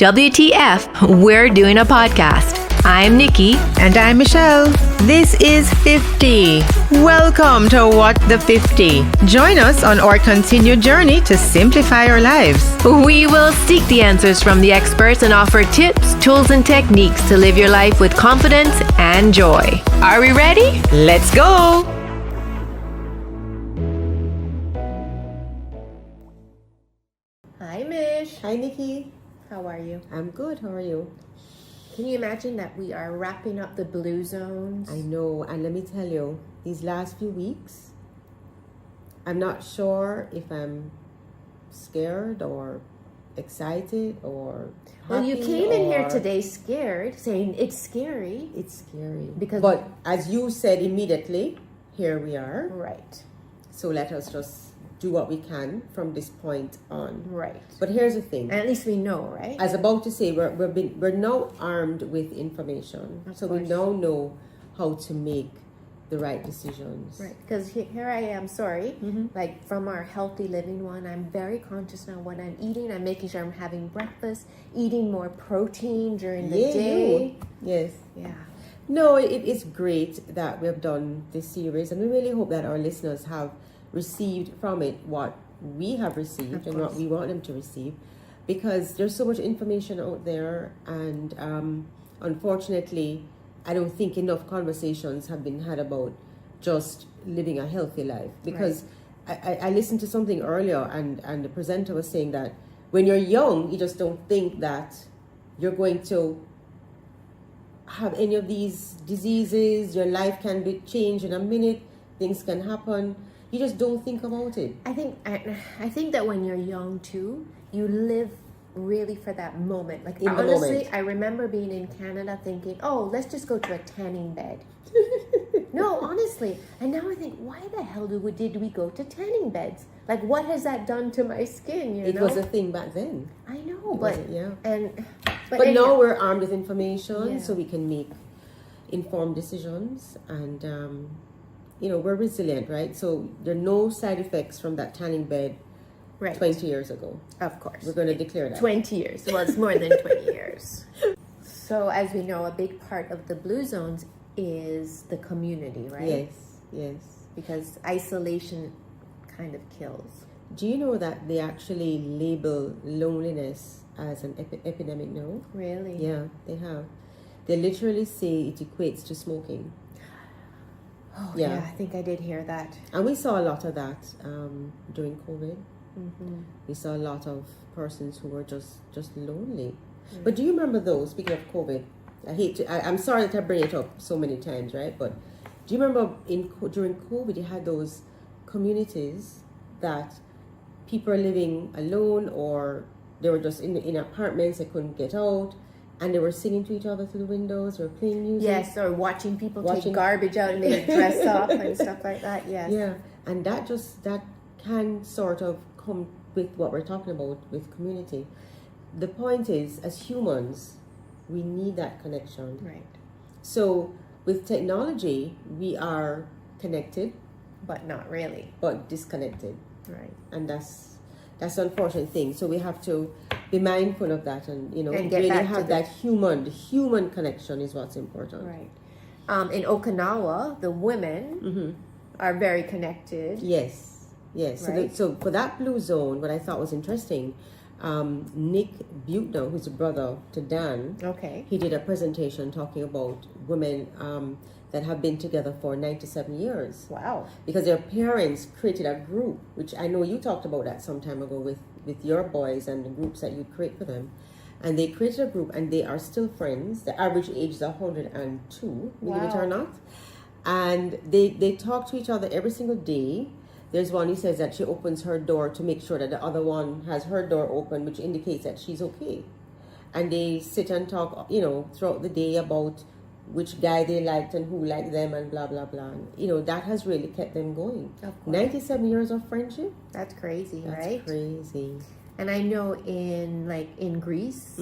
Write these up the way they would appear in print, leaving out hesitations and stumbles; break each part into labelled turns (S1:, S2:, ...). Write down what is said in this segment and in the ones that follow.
S1: WTF, we're doing a podcast. I'm Nikki.
S2: And I'm Michelle. This is 50. Welcome to What the 50. Join us on our continued journey to simplify our lives.
S1: We will seek the answers from the experts and offer tips, tools, and techniques to live your life with confidence and joy. Are we ready?
S2: Let's go!
S1: Hi, Mish.
S2: Hi, Nikki.
S1: How are you?
S2: I'm good. How are you?
S1: Can you imagine that we are wrapping up the blue zones?
S2: I know. And let me tell you, these last few weeks, I'm not sure if I'm scared or excited or happy.
S1: Well, you came in here today scared, saying it's scary.
S2: It's scary.
S1: But
S2: as you said immediately, here we are.
S1: Right.
S2: So let us just do what we can from this point on.
S1: Right.
S2: But here's the thing.
S1: And at least we know, right?
S2: As about to say, we're now armed with information.
S1: Of
S2: so
S1: course.
S2: we now know how to make the right decisions.
S1: Right, because here I am, like from our healthy living one, I'm very conscious now what I'm eating. I'm making sure I'm having breakfast, eating more protein during the day.
S2: Yes.
S1: Yeah.
S2: No, it is great that we have done this series, and we really hope that our listeners have received from it what we have received and what we want them to receive, because there's so much information out there, and unfortunately I don't think enough conversations have been had about just living a healthy life, because I listened to something earlier, and the presenter was saying that when you're young you just don't think that you're going to have any of these diseases. Your life can be changed in a minute, things can happen. You just don't think about it.
S1: I think that when you're young too, you live really for that moment. Like, honestly, I remember being in Canada thinking, oh, let's just go to a tanning bed. No, honestly. And now I think, why the hell did we go to tanning beds? Like, what has that done to my skin?
S2: It was a thing back then.
S1: I know, but
S2: now we're armed with information, so we can make informed decisions, and we're resilient, right? So there are no side effects from that tanning bed 20 years ago.
S1: Of course.
S2: We're going to declare that.
S1: 20 years. Well, it's more than 20 years. So as we know, a big part of the blue zones is the community, right?
S2: Yes.
S1: Because isolation kind of kills.
S2: Do you know that they actually label loneliness as an epidemic now?
S1: Really?
S2: Yeah, they have. They literally say it equates to smoking.
S1: Oh, yeah, I think I did hear that.
S2: And we saw a lot of that during COVID.
S1: Mm-hmm.
S2: We saw a lot of persons who were just lonely. Mm-hmm. But do you remember those, speaking of COVID, I'm sorry that I bring it up so many times, right? But do you remember during COVID, you had those communities that people are living alone, or they were just in apartments, they couldn't get out, and they were singing to each other through the windows, or playing music.
S1: Yes, or watching people take garbage out and they dress up and stuff like that. Yes.
S2: Yeah, and that can sort of come with what we're talking about with community. The point is, as humans, we need that connection.
S1: Right.
S2: So with technology, we are connected,
S1: but not really.
S2: But disconnected.
S1: Right.
S2: And that's the unfortunate thing. So we have to be mindful of that, and
S1: and
S2: really have that the human connection is what's important.
S1: Right. In Okinawa, the women are very connected.
S2: Yes.
S1: Right?
S2: So for that blue zone, what I thought was interesting, Nick Butner, who's a brother to Dan, he did a presentation talking about women that have been together for 97 years.
S1: Wow.
S2: Because their parents created a group, which I know you talked about that some time ago with your boys and the groups that you create for them. And they created a group, and they are still friends. The average age is 102, believe it or not. And they talk to each other every single day. There's one who says that she opens her door to make sure that the other one has her door open, which indicates that she's okay. And they sit and talk, throughout the day about which guy they liked and who liked them and blah, blah, blah. And, that has really kept them going. 97 years of friendship.
S1: That's crazy, right?
S2: That's crazy.
S1: And I know in Greece,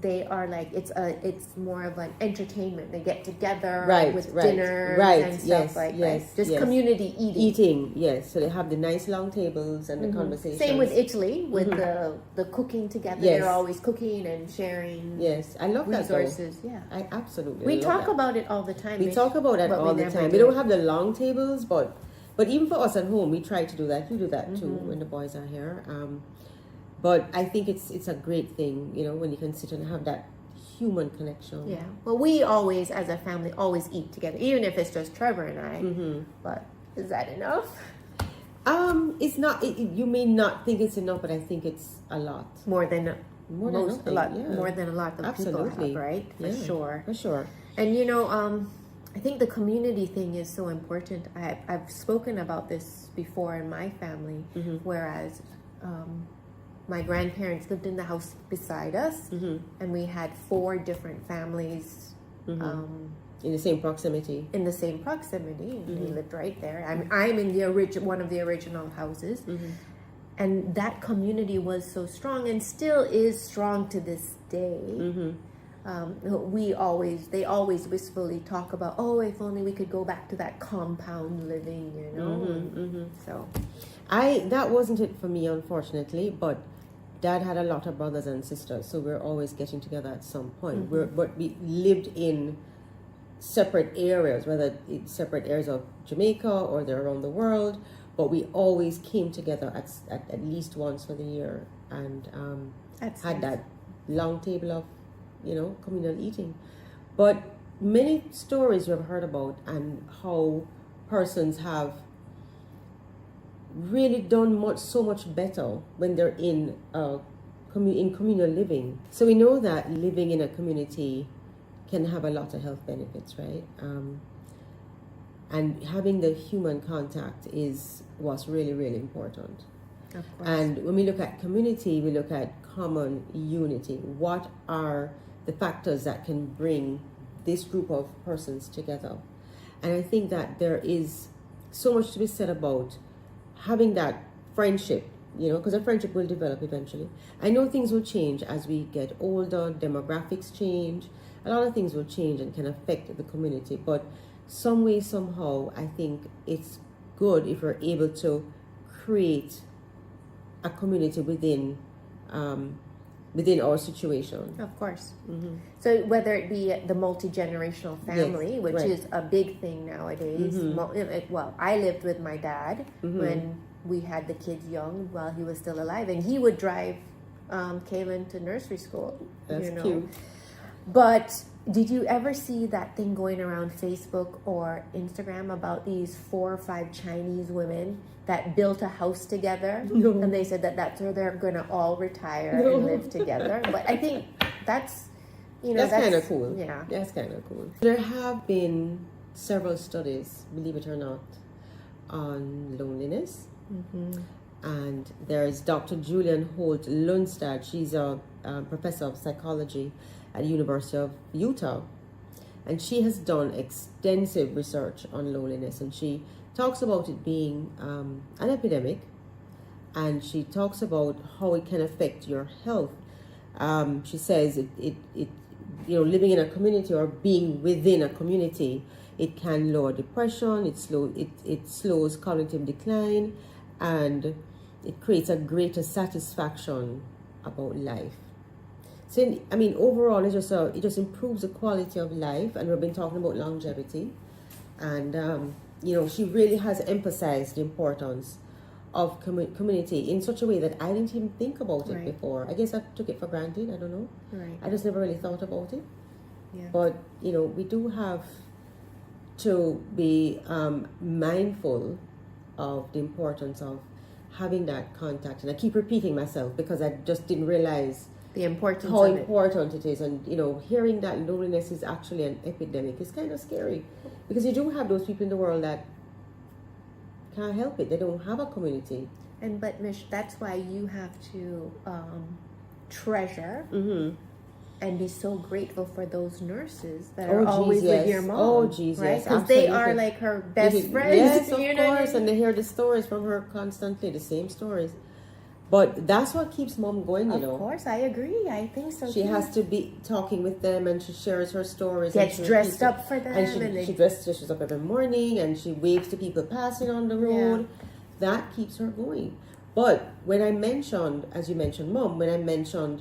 S1: they are like it's more of an entertainment. They get together with
S2: right,
S1: dinner
S2: right,
S1: and stuff
S2: yes,
S1: like
S2: yes,
S1: that. Just
S2: yes.
S1: community eating.
S2: Yes. So they have the nice long tables and the conversations.
S1: Same with Italy with the cooking together.
S2: Yes.
S1: They're always cooking and sharing.
S2: Yes, I love
S1: resources.
S2: that.
S1: Yeah,
S2: I absolutely.
S1: we
S2: love
S1: talk
S2: that.
S1: about it all the time.
S2: We talk about it all the time. We don't have the long tables, but even for us at home, we try to do that. You do that too when the boys are here. But I think it's a great thing, when you can sit and have that human connection.
S1: Yeah. Well, we always, as a family, always eat together, even if it's just Trevor and I. But is that enough?
S2: It's not. You may not think it's enough, but I think it's a lot.
S1: More than a lot.
S2: Yeah.
S1: More than a lot of people have, right? For sure.
S2: For sure.
S1: And I think the community thing is so important. I've spoken about this before in my family, whereas my grandparents lived in the house beside us, and we had 4 different families
S2: in the same proximity.
S1: They lived right there. I'm in the one of the original houses, and that community was so strong and still is strong to this day. They always wistfully talk about, if only we could go back to that compound living, So
S2: that wasn't it for me, unfortunately, but Dad had a lot of brothers and sisters, so we're always getting together at some point. But we lived in separate areas, whether it's separate areas of Jamaica or they're around the world, but we always came together at least once for the year and had that long table of communal eating. But many stories we've heard about and how persons have really done so much better when they're in communal living. So we know that living in a community can have a lot of health benefits, right? And having the human contact was really, really important.
S1: Of course.
S2: And when we look at community, we look at common unity. What are the factors that can bring this group of persons together? And I think that there is so much to be said about having that friendship, because a friendship will develop eventually. I know things will change as we get older, demographics change, a lot of things will change and can affect the community, but some way, somehow, I think it's good if we're able to create a community within our situation.
S1: Of course. So whether it be the multi-generational family, which is a big thing nowadays. Well, I lived with my dad when we had the kids young while he was still alive, and he would drive Kaylin to nursery school.
S2: That's cute.
S1: But did you ever see that thing going around Facebook or Instagram about these 4 or 5 Chinese women that built a house together?
S2: No.
S1: And they said that's where they're going to all retire and live together. But I think that's
S2: kind of cool.
S1: Yeah.
S2: That's kind of cool. There have been several studies, believe it or not, on loneliness. And there's Dr. Julian Holt Lundstad. She's a professor of psychology at the University of Utah, and she has done extensive research on loneliness, and she talks about it being an epidemic, and she talks about how it can affect your health. She says it living in a community or being within a community, it can lower depression, it slows cognitive decline, and it creates a greater satisfaction about life. So, overall, it just improves the quality of life, and we've been talking about longevity, and she really has emphasized the importance of community in such a way that I didn't even think about it before. I guess I took it for granted. I don't know.
S1: Right.
S2: I just never really thought about it.
S1: Yeah.
S2: But we do have to be mindful of the importance of having that contact, and I keep repeating myself because I just didn't realize
S1: the importance
S2: how
S1: of
S2: important it is. And hearing that loneliness is actually an epidemic is kind of scary, because you do have those people in the world that can't help it. They don't have a community.
S1: But Mish, that's why you have to treasure and be so grateful for those nurses that are always with your mom.
S2: Oh, Jesus,
S1: right? Because they are like her best friends.
S2: Yes, of course, and they hear the stories from her constantly, the same stories. But that's what keeps mom going, you know.
S1: Of course, I agree. I think so.
S2: She
S1: too.
S2: has to be talking with them, and she shares her stories.
S1: Gets
S2: and
S1: dressed up for them.
S2: And she dresses up every morning, and she waves to people passing on the road.
S1: Yeah.
S2: That keeps her going. But when I mentioned, as you mentioned, mom, when I mentioned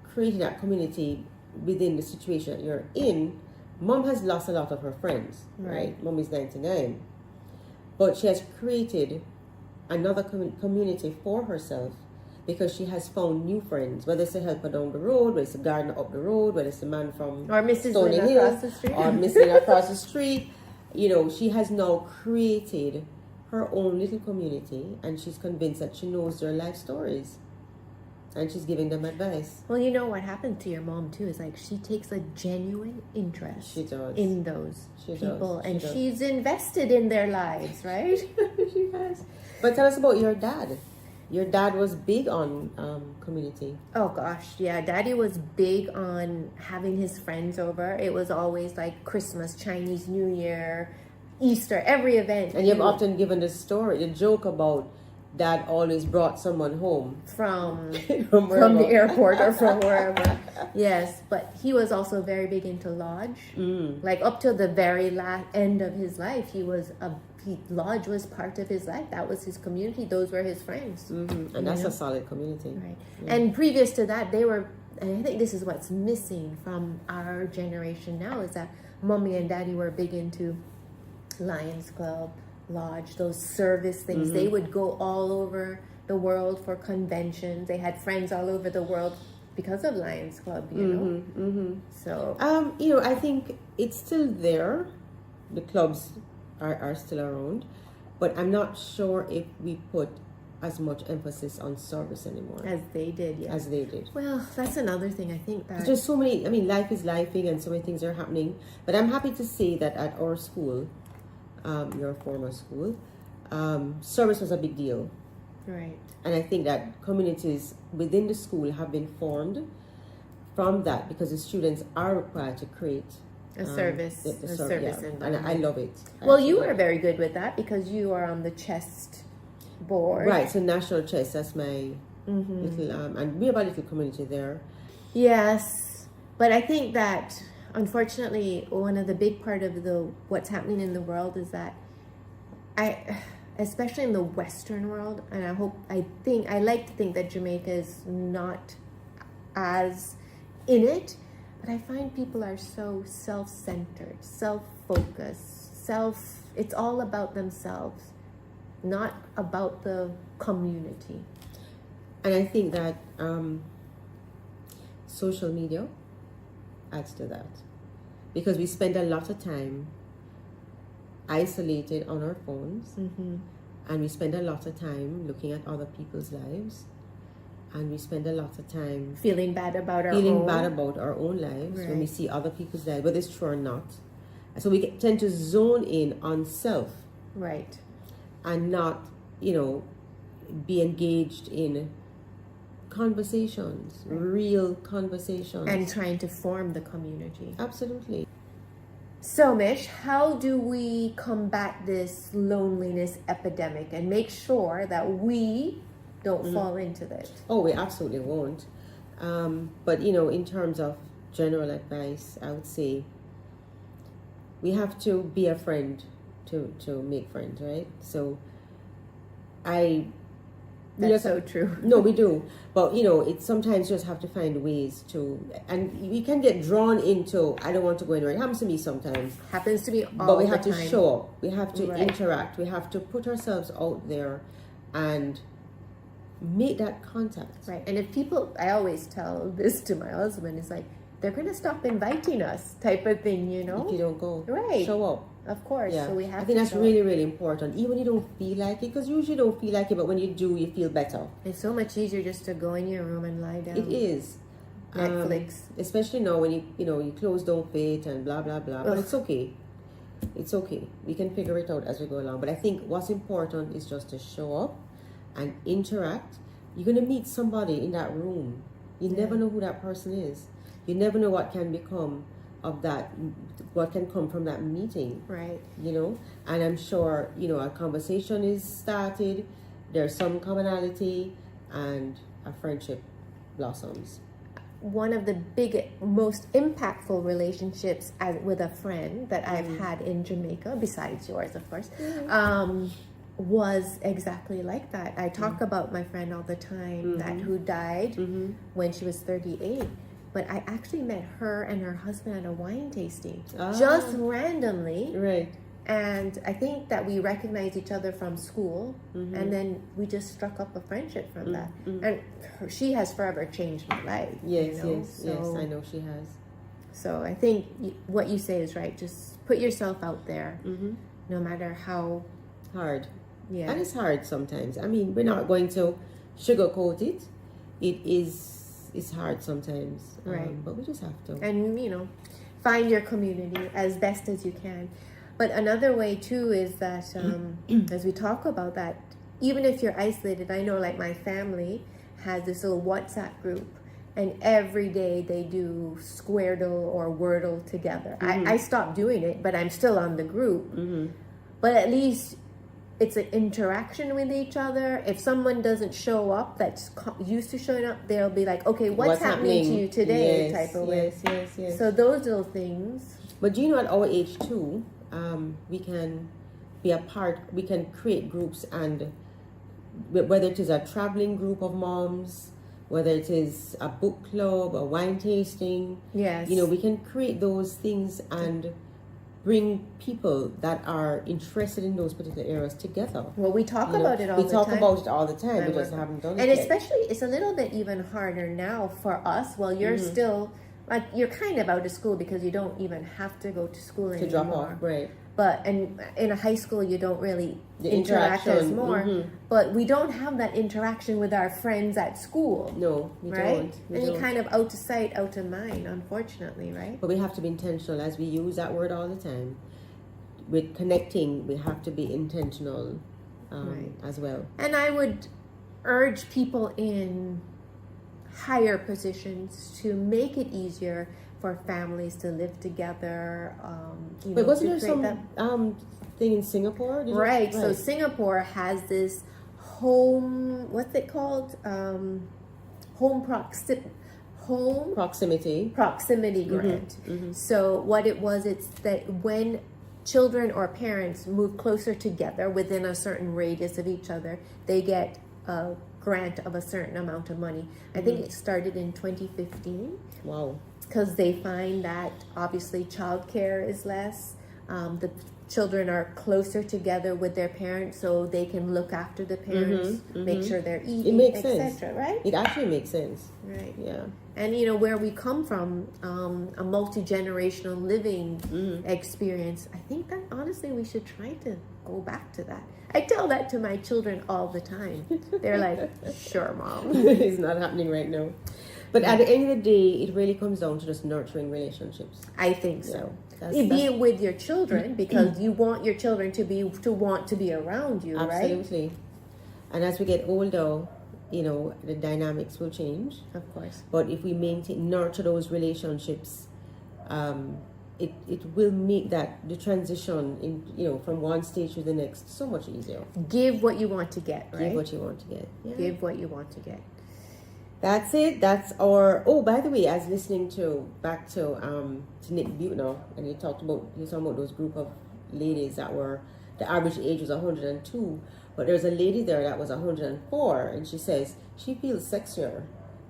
S2: creating that community within the situation that you're in, mom has lost a lot of her friends, right? Mom is 99. But she has created another community for herself because she has found new friends, whether it's a helper down the road, whether it's a gardener up the road, whether it's a man from
S1: or Mrs.
S2: Stony
S1: Lynn
S2: Hill,
S1: across the street.
S2: or Miss Lynn across the street. You know, she has now created her own little community, and she's convinced that she knows their life stories, and she's giving them advice.
S1: Well, you know what happened to your mom too is like she takes a genuine interest in those people, and she's invested in their lives, right?
S2: She has. But tell us about your dad. Your dad was big on community.
S1: Oh gosh, yeah. Daddy was big on having his friends over. It was always like Christmas, Chinese New Year, Easter, every event.
S2: And you've often given the joke about dad always brought someone home
S1: from the airport or from wherever. Yes, but he was also very big into lodge. Like up to the very end of his life, lodge was part of his life. That was his community. Those were his friends.
S2: And that's a solid community.
S1: Right. Yeah. And previous to that, and I think this is what's missing from our generation now, is that mommy and daddy were big into Lions Club, lodge, those service things. They would go all over the world for conventions. They had friends all over the world because of Lions Club, you know. So
S2: you know, I think it's still there. The clubs are still around, but I'm not sure if we put as much emphasis on service anymore
S1: as they did. Yeah,
S2: as they did.
S1: Well, that's another thing. I think that
S2: there's so many. I mean, life is lifing, and so many things are happening. But I'm happy to say that at our school, your former school, service was a big deal.
S1: Right.
S2: And I think that communities within the school have been formed from that because the students are required to create
S1: a service environment.
S2: And I love it.
S1: Well, you are very good with that because you are on the chest board.
S2: Right, so National Chess, that's my little, and we have a little community there.
S1: Yes, but I think that unfortunately, one of the big part of what's happening in the world is that especially in the Western world, and I like to think that Jamaica is not as in it, but I find people are so self-centered, self-focused, it's all about themselves, not about the community.
S2: And I think that social media adds to that because we spend a lot of time isolated on our phones, and we spend a lot of time looking at other people's lives, and we spend a lot of time
S1: feeling bad about our
S2: own lives when we see other people's lives, whether it's true or not. So we tend to zone in on self,
S1: right,
S2: and not, be engaged in conversations, real conversations,
S1: and trying to form the community.
S2: Absolutely.
S1: So, Mish, how do we combat this loneliness epidemic and make sure that we don't fall into this?
S2: Oh, we absolutely won't. But, in terms of general advice, I would say we have to be a friend to make friends, right? So,
S1: That's so true.
S2: No, we do. But, it's sometimes just have to find ways to, and we can get drawn into, I don't want to go anywhere. It happens to me sometimes.
S1: Happens to me all the time.
S2: But we have to show up. We have to interact. We have to put ourselves out there and make that contact.
S1: Right. And if people, I always tell this to my husband, it's like, they're going to stop inviting us type of thing,
S2: If you don't go.
S1: Right.
S2: Show up.
S1: Of course.
S2: Yeah.
S1: So we have
S2: I think that's really, really important. Even when you don't feel like it, because you usually don't feel like it, but when you do, you feel better.
S1: It's so much easier just to go in your room and lie down.
S2: It is.
S1: Netflix.
S2: Especially now when your clothes don't fit and blah, blah, blah. But it's okay. It's okay. We can figure it out as we go along. But I think what's important is just to show up and interact. You're going to meet somebody in that room. You never know who that person is. You never know what can become of that, what can come from that meeting.
S1: Right.
S2: And I'm sure, a conversation is started. There's some commonality. and a friendship blossoms.
S1: One of the most impactful relationships with a friend that I've had in Jamaica, besides yours, of course, was exactly like that. I talk about my friend all the time who died when she was 38. But I actually met her and her husband at a wine tasting, just randomly.
S2: Right.
S1: And I think that we recognized each other from school, and then we just struck up a friendship from that. And she has forever changed my life.
S2: Yes,
S1: you know?
S2: yes, I know she has.
S1: So I think what you say is right. Just put yourself out there, no matter how
S2: hard.
S1: Yeah.
S2: And it's hard sometimes. I mean, we're not going to sugarcoat it. It's hard sometimes.
S1: Right.
S2: But we just have to.
S1: And, find your community as best as you can. But another way, too, is that as we talk about that, even if you're isolated, I know, like, my family has this little WhatsApp group, and every day they do Squirtle or Wordle together. I stopped doing it, but I'm still on the group. But at least it's an interaction with each other. If someone doesn't show up that's used to showing up, they'll be like, okay, what's happening to you today, type of way.
S2: Yes.
S1: So those little things.
S2: But do you know, at our age too, we can be a part, we can create groups, and whether it is a traveling group of moms, whether it is a book club, a wine tasting,
S1: yes,
S2: we can create those things and bring people that are interested in those particular areas together.
S1: Well, we talk about it all the time.
S2: We talk about it all the time. We just haven't done it
S1: and
S2: yet.
S1: especially, it's a little bit even harder now for us. Well, you're still, like, you're kind of out of school because you don't even have to go to school anymore.
S2: To drop off, right.
S1: But and in a high school, you don't really interact as more. But we don't have that interaction with our friends at school.
S2: No, we
S1: right?
S2: don't.
S1: You're kind of out of sight, out of mind, unfortunately, right?
S2: But we have to be intentional, as we use that word all the time. With connecting, we have to be intentional as well.
S1: And I would urge people in higher positions to make it easier for families to live together.
S2: But wasn't there some thing in Singapore?
S1: Right. So Singapore has this what's it called? Proximity grant. So what it was, it's that when children or parents move closer together within a certain radius of each other, they get a grant of a certain amount of money. I think it started in 2015.
S2: Wow.
S1: Because they find that obviously childcare is less. The children are closer together with their parents, so they can look after the parents, make sure they're eating, etc. Right?
S2: It actually makes sense.
S1: Right.
S2: Yeah.
S1: And where we come from, a multi-generational living experience, I think that honestly we should try to go back to that. I tell that to my children all the time. They're like, sure, Mom.
S2: It's not happening right now. But at the end of the day, it really comes down to just nurturing relationships.
S1: I think so. Be it with your children, because you want your children to want to be around you, right?
S2: Absolutely. And as we get older, the dynamics will change.
S1: Of course.
S2: But if we nurture those relationships, it will make the transition in from one stage to the next so much easier.
S1: Give what you want to get, right?
S2: Give what you want to get. Yeah.
S1: Give what you want to get.
S2: That's it. That's our. Oh, by the way, I was listening back to Nick Buchanan, and he was talking about those group of ladies that were, the average age was 102, but there's a lady there that was 104, and she says she feels sexier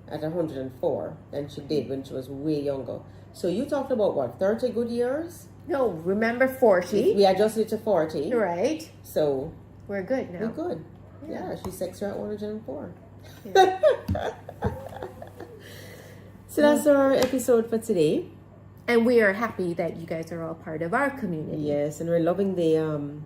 S2: at 104 than she did when she was way younger. So you talked about what, 30 good years?
S1: No, remember 40.
S2: We adjusted to 40.
S1: Right.
S2: So
S1: we're good now.
S2: We're good. Yeah, she's sexier at 104.
S1: Yeah.
S2: So that's our episode for today.
S1: And we are happy that you guys are all part of our community.
S2: Yes, and we're loving the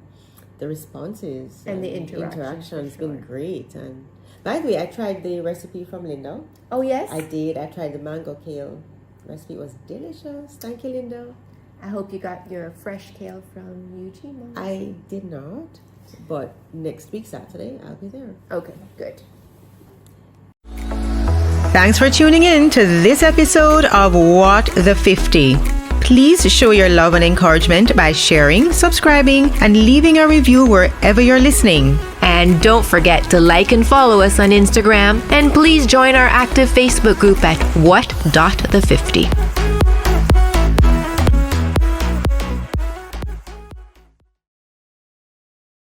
S2: responses
S1: and the interactions.
S2: It's been great. And by the way, I tried the recipe from Linda.
S1: Oh yes,
S2: I did. I tried the mango kale recipe. It was delicious. Thank you, Linda.
S1: I hope you got your fresh kale from Eugene, Mom.
S2: I did not, but next week Saturday I'll be there.
S1: Okay, good.
S3: Thanks for tuning in to this episode of What the 50. Please show your love and encouragement by sharing, subscribing, and leaving a review wherever you're listening.
S1: And don't forget to like and follow us on Instagram. And please join our active Facebook group at what.the50.